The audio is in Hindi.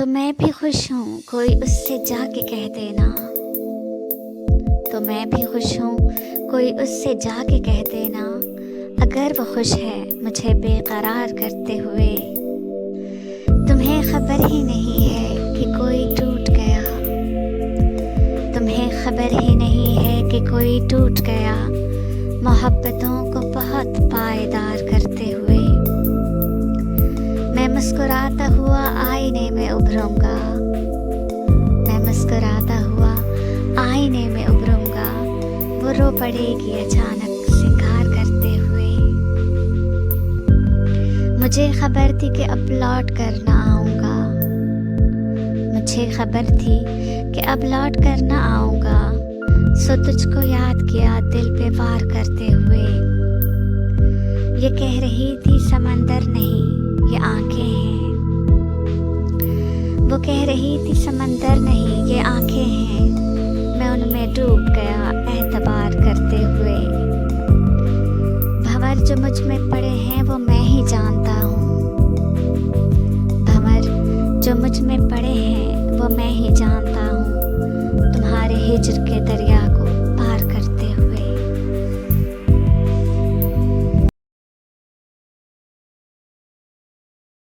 तो मैं भी खुश हूँ, कोई उससे जाके कह देना। तो मैं भी खुश हूँ, कोई उससे जाके कह देना। अगर वो खुश है मुझे बेकरार करते हुए। तुम्हें खबर ही नहीं है कि कोई टूट गया। तुम्हें खबर ही नहीं है कि कोई टूट गया, मोहब्बतों को बहुत पायदार करते हुए। मैं मुस्कुराता हुआ आईने में उभरूंगा। मैं मुस्कुराता हुआ आईने में उभरूंगा। वो रो पड़ेगी अचानक सिंगार करते हुए। मुझे खबर थी कि अब लौट कर ना आऊँगा। मुझे खबर थी कि अब लौट कर ना आऊँगा। सो तुझको याद किया दिल पे वार करते हुए। ये कह रही थी समंदर नहीं ये आंखें हैं। वो कह रही थी समंदर नहीं ये आंखें हैं। मैं उनमें डूब गया एतबार करते हुए। भंवर जो मुझ में